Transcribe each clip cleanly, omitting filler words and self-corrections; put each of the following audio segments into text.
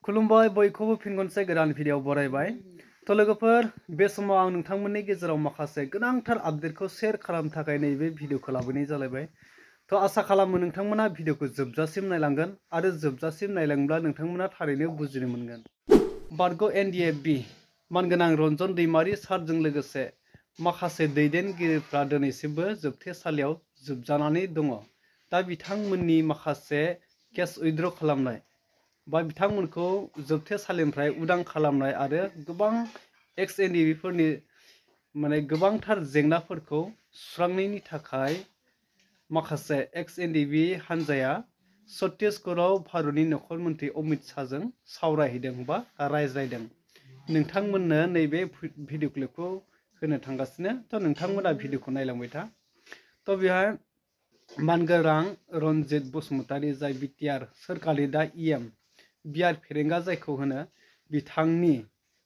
खुलुमबाय बयखौबो फिन खनसे गोदान भिडिअ बरायबाय। तो लोगोफोर बे समाव आं नोंथांमोननि गेजेराव माखासे गोनांथार आपडेटखौ शेयार खालामनो थाखाय नैबे भिडिअखौ लाबोनाय जालायबाय। तो आसा खालामो नोंथांमोना भिडिअखौ जोबजासिम नायलांगोन आरो जोबजासिम नायलांब्ला नोंथांमोना थारैनो बुजिनो मोनगोन। बारग' NDFB मानगोनां रन्जन दैमारि सारजों लोगोसे माखासे दैदेनगिरिफ्रा दिनैसिमबो जोबथेसालियाव जोबजानानै दङ। दा बिथांमोननि माखासे केस उइथड्र खालामनाय बा बिथांमोनखौ जोबथेसालिनिफ्राय उदां खालामनाय आरो गोबां एक्स NDFB माने गोबांथार जेंनाफोरखौ सुस्रांनायनि थाखाय माखासे एक्स NDFB हान्जाया छत्तीसगढ़आव भारतनि नखर मन्त्रि अमित शाहजों सावरायहैदों बा रायज्लायदों। नोंथांमोननो नैबे भिडिअ क्लिपखौ होनो थांगासिनो, तो नोंथांमोना भिडिअखौ नायलांबाय था। तो बेहाय मानगोनां रनजित बसुमतारी जाय बिटिआर सोरखारनि दा EM बिआर फेरेंगा जायखौ होनो, बिथांनि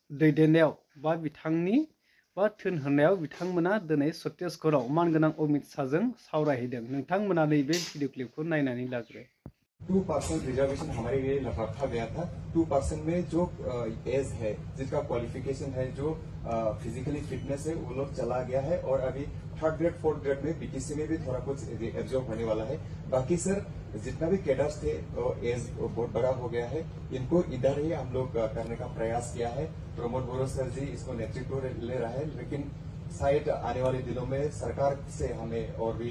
दैदेननायाव बा बिथांनि बा थोन होनायाव बिथांमोना दिनै छत्तीसगढ़आव मानगोनां अमित शाहजों सावरायहैदों। नोंथांमोना नैबे भिडिअ क्लिपखौ नायनानै लाग्रो। 2% रिजर्वेशन हमारे लिए रखा गया था। 2% में जो एज है, जिसका क्वालिफिकेशन है, जो फिजिकली फिटनेस है, वो लोग चला गया है और अभी 3rd ग्रेड 4th ग्रेड में BTC में भी थोड़ा कुछ एब्जॉर्ब होने वाला है। बाकी सर जितना भी कैडर्स थे तो एज बहुत बड़ा हो गया है। इनको इधर ही हम लोग करने का प्रयास किया है। प्रमोद बोरो सर जी इसको नेतृत्व ले रहा है, लेकिन शायद आने वाले दिनों में सरकार से हमें और भी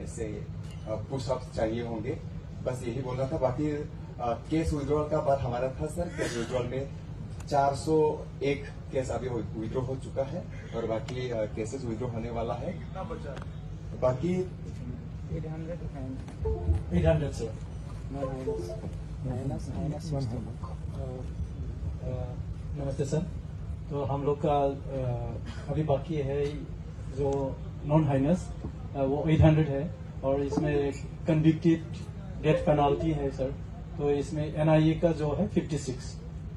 ऐसे पुशअप चाहिए होंगे। बस यही बोलना था। बाकी केस विड्रॉल का बात हमारा था सर। केस विड्रॉल में 401 केस अभी विड्रॉ हो चुका है और बाकी केसेस विड्रॉ होने वाला है। बाकी 800 सर। नमस्ते सर। तो हम लोग का अभी बाकी है जो नॉन हाइनेस वो 800 है और इसमें कन्विक्टेड डेथ पेनाल्टी है सर। तो इसमें NIA का जो है 56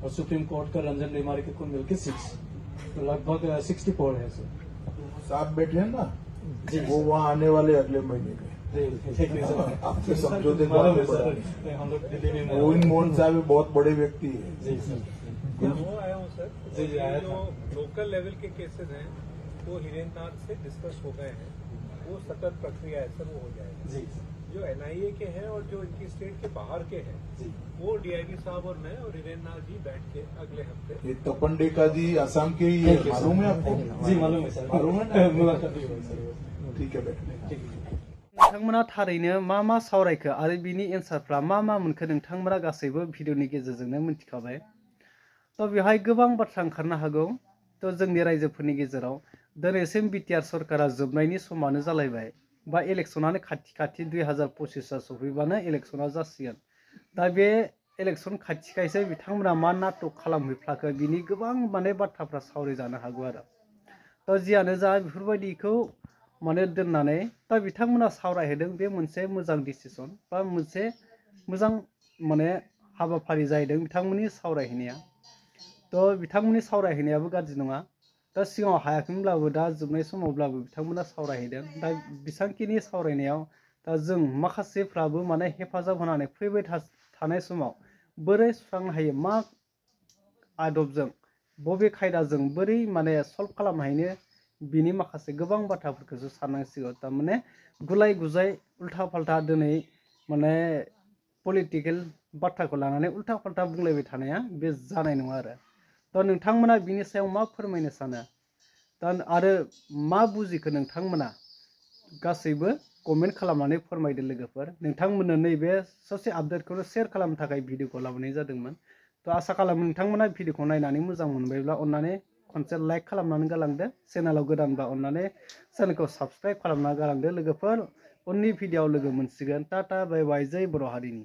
और सुप्रीम कोर्ट का रंजन दैमारी के कुल मिलकर 6, तो लगभग 64 है सर। 7 बैठे हैं ना जी, वो वहाँ आने वाले अगले महीने में। आपसे समझौते हम लोग दिल्ली में गोविंद मोहन साहब बहुत बड़े व्यक्ति है। जी सर। वो आया हूँ सर। जी आया जो लोकल लेवल के केसेस हैं वो हिरेननाथ से डिस्कस हो गए हैं, वो सतत प्रक्रिया है सर, वो हो जाएगा। जी। जो NIA के हैं और जो इनकी स्टेट के बाहर के हैं जी, वो DIG साहब और मैं और हिरेननाथ जी बैठ के अगले हफ्ते। ये तपन डेका जी असम के ही है, मालूम है आपको? जी मालूम है सर। मालूम है ना? मुलाकात भी हुई सर। ठीक है बैठने। नोंथांमोना थारैनो मा सावरायखो आरो बिनि एन्सारफ्रा मा मोनखो नोंथांमोना गासैबो भिडिअनि गेजेरजोंनो मिथिखाबाय। तो बेवहाय गोबां बाथ्रा ओंखारनो हागौ। तो जोंनि रायजोफोरनि गेजेराव दिनैसिम बिटिआर सरकारा जोबनायनि समानो जालायबाय बा इलेक्शनानो खाथि 2025 सफैबानो इलेक्शना जासिगोन। दा बे इलेक्शन खाथिखायसो बिथांमोना मा नाटक खालामहैफ्लाखो बिनि गोबां माने बाथ्राफ्रा सावरायजानो हागौ आरो। तो जियानो जा बेफोरबायदिखौ माने दोननानै दा बिथांमोना सावरायहैदों, बे मोनसे मोजां डिसिसन बा मोनसे मोजां माने हाबाफारि जाहैदों बिथांमोननि सावरायहैनाया। तो बिथांमोननि सावरायहैनायाबो गाज्रि नङा। दा सिगाङाव हायाखैमोनब्लाबो दा जोबनाय समावब्लाबो बिथांमोना सावरायहैदों। दा बेसांखिनि सावरायनायाव दा जों माखासेफ्राबो माने हेफाजाब होनानै फैबाय थानाय समाव बोरै सुस्रांनो हायो, मा आदबजों बबे खायदाजों बोरै माने सल्भ खालामनो हायो, बिनि माखासे गोबां बाथ्राफोरखौसो साननांसिगौ। थारमाने गुलाय गुजाय उल्था फाल्था दिनै माने पलिटिकेल बाथ्राखौ लानानै उल्था फाल्था बुंलायबाय थानाया बे जानाय नङा आरो। तो नोंथांमोना बिनि सायाव मा फोरमायनो सानो दा आरो मा बुजिखो नोंथांमोना गासैबो कमेन्ट खालामनानै फोरमायदो लोगोफोर। नोंथांमोननो नैबे ससे आपडेटखौनो शेयार खालामनो थाखाय भिडिअखौ लाबोनाय जादोंमोन। तो आसा खालामो नोंथांमोना भिडिअखौ नायनानै मोजां मोनबायब्ला अन्नानै खनसे लाइक खालामनानै गालांदो। चेनेलाव गोदानबा अन्नानै चेनेलखौ साबस्क्राइब खालामना गालांदो लोगोफोर। उननि भिडिअआव लोगो मोनसिगोन। टाटा बाय बाय, जय बर' हारिनि।